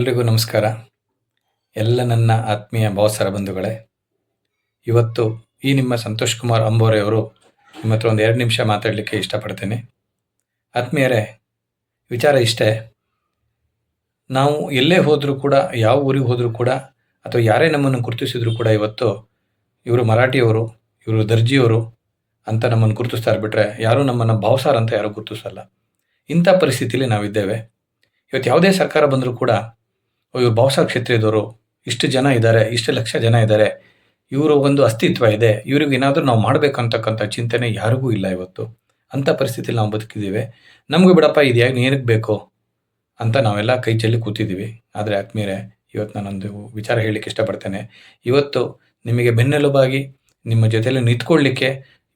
ಎಲ್ರಿಗೂ ನಮಸ್ಕಾರ. ಎಲ್ಲ ನನ್ನ ಆತ್ಮೀಯ ಭಾವಸಾರ ಬಂಧುಗಳೇ, ಇವತ್ತು ಈ ನಿಮ್ಮ ಸಂತೋಷ್ ಕುಮಾರ್ ಅಂಬೋರೆಯವರು ನಿಮ್ಮ ಹತ್ರ ಒಂದು 2 ನಿಮಿಷ ಮಾತಾಡಲಿಕ್ಕೆ ಇಷ್ಟಪಡ್ತೇನೆ. ಆತ್ಮೀಯರೇ, ವಿಚಾರ ಇಷ್ಟೇ. ನಾವು ಎಲ್ಲೇ ಹೋದರೂ ಕೂಡ, ಯಾವ ಊರಿಗೆ ಹೋದರೂ ಕೂಡ, ಅಥವಾ ಯಾರೇ ನಮ್ಮನ್ನು ಗುರುತಿಸಿದ್ರು ಕೂಡ, ಇವತ್ತು ಇವರು ಮರಾಠಿಯವರು, ಇವರು ದರ್ಜಿಯವರು ಅಂತ ನಮ್ಮನ್ನು ಗುರುತಿಸ್ತಾರೆ ಬಿಟ್ಟರೆ, ಯಾರೂ ನಮ್ಮನ್ನು ಭಾವಸಾರ ಅಂತ ಯಾರೂ ಗುರುತಿಸಲ್ಲ. ಇಂಥ ಪರಿಸ್ಥಿತಿಯಲ್ಲಿ ನಾವಿದ್ದೇವೆ. ಇವತ್ತು ಯಾವುದೇ ಸರ್ಕಾರ ಬಂದರೂ ಕೂಡ, ಇವರು ಭಾವಸಾರ ಕ್ಷೇತ್ರದವರು, ಇಷ್ಟು ಜನ ಇದ್ದಾರೆ, ಇಷ್ಟು ಲಕ್ಷ ಜನ ಇದ್ದಾರೆ, ಇವರು ಒಂದು ಅಸ್ತಿತ್ವ ಇದೆ, ಇವ್ರಿಗೆ ಏನಾದರೂ ನಾವು ಮಾಡಬೇಕಂತಕ್ಕಂಥ ಚಿಂತನೆ ಯಾರಿಗೂ ಇಲ್ಲ ಇವತ್ತು. ಅಂಥ ಪರಿಸ್ಥಿತಿಯಲ್ಲಿ ನಾವು ಬದುಕಿದ್ದೀವಿ. ನಮಗೂ ಬಿಡಪ್ಪ ಇದು ಏನಕ್ಕೆ ಬೇಕು ಅಂತ ನಾವೆಲ್ಲ ಕೈ ಚೆಲ್ಲಿ ಕೂತಿದ್ದೀವಿ. ಆದರೆ ಆತ್ಮೀಯರೇ, ಇವತ್ತು ನಾನೊಂದು ವಿಚಾರ ಹೇಳಲಿಕ್ಕೆ ಇಷ್ಟಪಡ್ತೇನೆ. ಇವತ್ತು ನಿಮಗೆ ಬೆನ್ನೆಲುಬಾಗಿ ನಿಮ್ಮ ಜೊತೆಯಲ್ಲಿ ನಿಂತ್ಕೊಳ್ಳಿಕ್ಕೆ,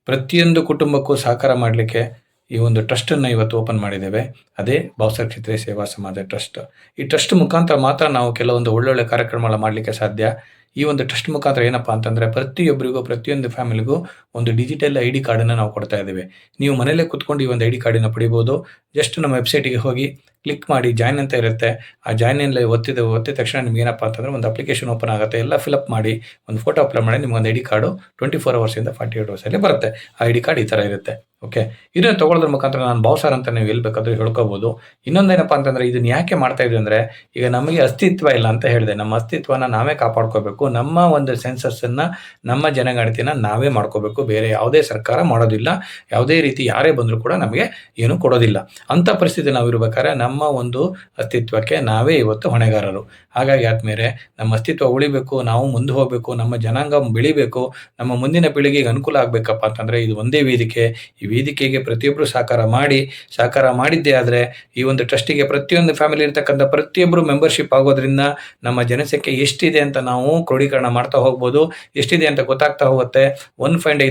ಪ್ರತಿಯೊಂದು ಕುಟುಂಬಕ್ಕೂ ಸಹಕಾರ ಮಾಡಲಿಕ್ಕೆ ಈ ಒಂದು ಟ್ರಸ್ಟನ್ನು ಇವತ್ತು ಓಪನ್ ಮಾಡಿದ್ದೇವೆ. ಅದೇ ಭಾವಸಾರ ಕ್ಷೇತ್ರೀಯ ಸೇವಾ ಸಮಾಜ ಟ್ರಸ್ಟ್. ಈ ಟ್ರಸ್ಟ್ ಮುಖಾಂತರ ಮಾತ್ರ ನಾವು ಕೆಲವೊಂದು ಒಳ್ಳೊಳ್ಳೆ ಕಾರ್ಯಕ್ರಮಗಳ ಮಾಡಲಿಕ್ಕೆ ಸಾಧ್ಯ. ಈ ಒಂದು ಟ್ರಸ್ಟ್ ಮುಖಾಂತರ ಏನಪ್ಪ ಅಂತಂದರೆ, ಪ್ರತಿಯೊಬ್ಬರಿಗೂ, ಪ್ರತಿಯೊಂದು ಫ್ಯಾಮಿಲಿಗೂ ಒಂದು ಡಿಜಿಟಲ್ ID ಕಾರ್ಡನ್ನು ನಾವು ಕೊಡ್ತಾ ಇದ್ದೇವೆ. ನೀವು ಮನೆಯಲ್ಲೇ ಕೂತ್ಕೊಂಡು ಈ ಒಂದು ID ಕಾರ್ಡನ್ನು ಪಡಿಬೋದು. ಜಸ್ಟ್ ನಮ್ಮ ವೆಬ್ಸೈಟಿಗೆ ಹೋಗಿ ಕ್ಲಿಕ್ ಮಾಡಿ ಜಾಯ್ನ್ ಅಂತ ಇರುತ್ತೆ. ಆ ಜಾಯ್ನಲ್ಲಿ ಒತ್ತಿದ ತಕ್ಷಣ ನಿಮ್ಗೆ ಏನಪ್ಪ ಅಂತಂದರೆ ಒಂದು ಅಪ್ಲಿಕೇಶನ್ ಓಪನ್ ಆಗುತ್ತೆ. ಎಲ್ಲ ಫಿಲಪ್ ಮಾಡಿ ಒಂದು ಫೋಟೋ ಅಪ್ಲೋಡ್ ಮಾಡಿ ನಿಮ್ಗೆ ಒಂದು ID ಕಾರ್ಡು 24 ಅವರ್ಸಿಂದ 48 ಅವರ್ಸಲ್ಲಿ ಬರುತ್ತೆ. ಆ ID ಕಾರ್ಡ್ ಈ ಥರ ಇರುತ್ತೆ. ಓಕೆ, ಇದನ್ನು ತೊಗೊಳ್ಳೋದ್ರ ಮುಖಾಂತರ ನಾನು ಭಾವಸಾರ ಅಂತ ನೀವು ಎಲ್ಲಿ ಬೇಕಾದರೂ ಹೇಳ್ಕೋಬೋದು. ಇನ್ನೊಂದೇನಪ್ಪ ಅಂತಂದರೆ, ಇದನ್ನು ಯಾಕೆ ಮಾಡ್ತಾ ಇದ್ವಿ ಅಂದರೆ, ಈಗ ನಮಗೆ ಅಸ್ತಿತ್ವ ಇಲ್ಲ ಅಂತ ಹೇಳಿದೆ. ನಮ್ಮ ಅಸ್ತಿತ್ವನ ನಾವೇ ಕಾಪಾಡ್ಕೋಬೇಕು. ನಮ್ಮ ಒಂದು ಸೆನ್ಸಸ್ಸನ್ನು, ನಮ್ಮ ಜನಗಣತಿನ ನಾವೇ ಮಾಡ್ಕೋಬೇಕು. ಬೇರೆ ಯಾವುದೇ ಸರ್ಕಾರ ಮಾಡೋದಿಲ್ಲ. ಯಾವುದೇ ರೀತಿ ಯಾರೇ ಬಂದರೂ ಕೂಡ ನಮಗೆ ಏನು ಕೊಡೋದಿಲ್ಲ. ಅಂಥ ಪರಿಸ್ಥಿತಿ ನಾವು ಇರಬೇಕಾದ್ರೆ ನಮ್ಮ ಒಂದು ಅಸ್ತಿತ್ವಕ್ಕೆ ನಾವೇ ಇವತ್ತು ಹೊಣೆಗಾರರು. ಹಾಗಾಗಿ ಆದ್ಮೇಲೆ ನಮ್ಮ ಅಸ್ತಿತ್ವ ಉಳಿಬೇಕು, ನಾವು ಮುಂದೆ ಹೋಗಬೇಕು, ನಮ್ಮ ಜನಾಂಗ ಬೆಳಿಬೇಕು, ನಮ್ಮ ಮುಂದಿನ ಪೀಳಿಗೆಗೆ ಅನುಕೂಲ ಆಗಬೇಕಪ್ಪ ಅಂತಂದರೆ ಇದು ಒಂದೇ ವೇದಿಕೆ. ಈ ವೇದಿಕೆಗೆ ಪ್ರತಿಯೊಬ್ಬರು ಸಹಕಾರ ಮಾಡಿದ್ದೇ ಆದರೆ ಈ ಒಂದು ಟ್ರಸ್ಟಿಗೆ ಪ್ರತಿಯೊಂದು ಫ್ಯಾಮಿಲಿ ಇರ್ತಕ್ಕಂಥ ಪ್ರತಿಯೊಬ್ಬರು ಮೆಂಬರ್ಶಿಪ್ ಆಗೋದ್ರಿಂದ ನಮ್ಮ ಜನಸಂಖ್ಯೆ ಎಷ್ಟಿದೆ ಅಂತ ನಾವು ಕ್ರೋಢೀಕರಣ ಮಾಡ್ತಾ ಹೋಗ್ಬೋದು. ಎಷ್ಟಿದೆ ಅಂತ ಗೊತ್ತಾಗ್ತಾ ಹೋಗುತ್ತೆ.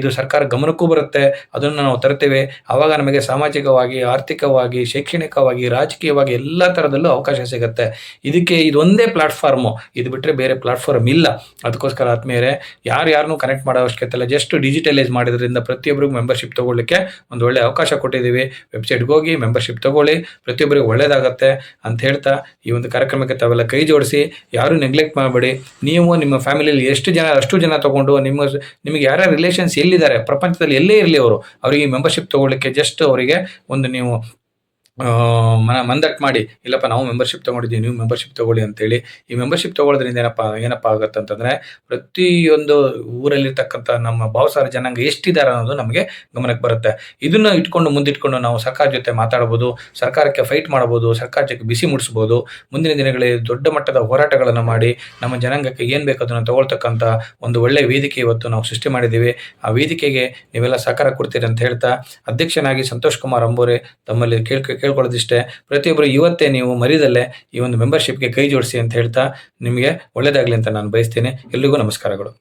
ಇದು ಸರ್ಕಾರ ಗಮನಕ್ಕೂ ಬರುತ್ತೆ. ಅದನ್ನು ನಾವು ತರ್ತೇವೆ. ಆವಾಗ ನಮಗೆ ಸಾಮಾಜಿಕವಾಗಿ, ಆರ್ಥಿಕವಾಗಿ, ಶೈಕ್ಷಣಿಕವಾಗಿ, ರಾಜಕೀಯವಾಗಿ ಎಲ್ಲ ಥರದಲ್ಲೂ ಅವಕಾಶ ಸಿಗುತ್ತೆ. ಇದೊಂದೇ ಪ್ಲಾಟ್ಫಾರ್ಮು. ಇದು ಬಿಟ್ಟರೆ ಬೇರೆ ಪ್ಲಾಟ್ಫಾರ್ಮ್ ಇಲ್ಲ. ಅದಕ್ಕೋಸ್ಕರ ಆತ್ಮೀಯರೇ, ಯಾರನ್ನೂ ಕನೆಕ್ಟ್ ಮಾಡೋ ಅವಶ್ಯಕತೆ ಇಲ್ಲ. ಜಸ್ಟ್ ಡಿಜಿಟಲೈಸ್ ಮಾಡಿದ್ರಿಂದ ಪ್ರತಿಯೊಬ್ಬರಿಗೂ ಮೆಂಬರ್ಶಿಪ್ ತೊಗೊಳ್ಳಿಕ್ಕೆ ಒಂದು ಒಳ್ಳೆ ಅವಕಾಶ ಕೊಟ್ಟಿದ್ದೀವಿ. ವೆಬ್ಸೈಟ್ಗೆ ಹೋಗಿ ಮೆಂಬರ್ಶಿಪ್ ತೊಗೊಳ್ಳಿ, ಪ್ರತಿಯೊಬ್ಬರಿಗೂ ಒಳ್ಳೆಯದಾಗತ್ತೆ ಅಂತ ಹೇಳ್ತಾ ಈ ಒಂದು ಕಾರ್ಯಕ್ರಮಕ್ಕೆ ತಾವೆಲ್ಲ ಕೈ ಜೋಡಿಸಿ, ಯಾರೂ ನೆಗ್ಲೆಕ್ಟ್ ಮಾಡಬೇಡಿ. ನೀವು ನಿಮ್ಮ ಫ್ಯಾಮಿಲಿಯಲ್ಲಿ ಅಷ್ಟು ಜನ ತೊಗೊಂಡು ನಿಮಗೆ ಯಾರ ರಿಲೇಷನ್ಸ್ ಎಲ್ಲಿದ್ದಾರೆ, ಪ್ರಪಂಚದಲ್ಲಿ ಎಲ್ಲೇ ಇರಲಿ, ಅವರಿಗೆ ಮೆಂಬರ್ಶಿಪ್ ತೊಗೊಳ್ಳಿಕ್ಕೆ ಜಸ್ಟ್ ಅವರಿಗೆ ಒಂದು ನೀವು ಮಂದಟ್ಟು ಮಾಡಿ, ಇಲ್ಲಪ್ಪ ನಾವು ಮೆಂಬರ್ಶಿಪ್ ತೊಗೊಂಡಿದ್ದೀವಿ, ನೀವು ಮೆಂಬರ್ಶಿಪ್ ತೊಗೊಳ್ಳಿ ಅಂತೇಳಿ. ಈ ಮೆಂಬರ್ಶಿಪ್ ತೊಗೊಳ್ಳೋದ್ರಿಂದ ಏನಪ್ಪ ಆಗುತ್ತೆ ಅಂತಂದರೆ, ಪ್ರತಿಯೊಂದು ಊರಲ್ಲಿರ್ತಕ್ಕಂಥ ನಮ್ಮ ಭಾವಸಾರ ಜನಾಂಗ ಎಷ್ಟಿದ್ದಾರೆ ಅನ್ನೋದು ನಮಗೆ ಗಮನಕ್ಕೆ ಬರುತ್ತೆ. ಇದನ್ನು ಮುಂದಿಟ್ಕೊಂಡು ನಾವು ಸರ್ಕಾರ ಜೊತೆ ಮಾತಾಡ್ಬೋದು, ಸರ್ಕಾರಕ್ಕೆ ಫೈಟ್ ಮಾಡ್ಬೋದು, ಸರ್ಕಾರಕ್ಕೆ ಬಿಸಿ ಮುಡಿಸ್ಬೋದು. ಮುಂದಿನ ದಿನಗಳಲ್ಲಿ ದೊಡ್ಡ ಮಟ್ಟದ ಹೋರಾಟಗಳನ್ನು ಮಾಡಿ ನಮ್ಮ ಜನಾಂಗಕ್ಕೆ ಏನು ಬೇಕು ಅದನ್ನು ತಗೊಳ್ತಕ್ಕಂಥ ಒಂದು ಒಳ್ಳೆಯ ವೇದಿಕೆ ಇವತ್ತು ನಾವು ಸೃಷ್ಟಿ ಮಾಡಿದ್ದೀವಿ. ಆ ವೇದಿಕೆಗೆ ನೀವೆಲ್ಲ ಸಹಕಾರ ಕೊಡ್ತೀರಿ ಅಂತ ಹೇಳ್ತಾ, ಅಧ್ಯಕ್ಷನಾಗಿ ಸಂತೋಷ್ ಕುಮಾರ್ ಅಂಬೋರೆ ತಮ್ಮಲ್ಲಿ ಕೇಳ್ಕೊಳ್ಳೋದಿಷ್ಟೇ. ಪ್ರತಿಯೊಬ್ಬರು ಇವತ್ತೇ ನೀವು ಮರಿದಲ್ಲೇ ಈ ಒಂದು ಮೆಂಬರ್ಶಿಪ್ಗೆ ಕೈ ಜೋಡಿಸಿ ಅಂತ ಹೇಳ್ತಾ, ನಿಮಗೆ ಒಳ್ಳೆಯದಾಗಲಿ ಅಂತ ನಾನು ಬಯಸ್ತೇನೆ. ಎಲ್ರಿಗೂ ನಮಸ್ಕಾರಗಳು.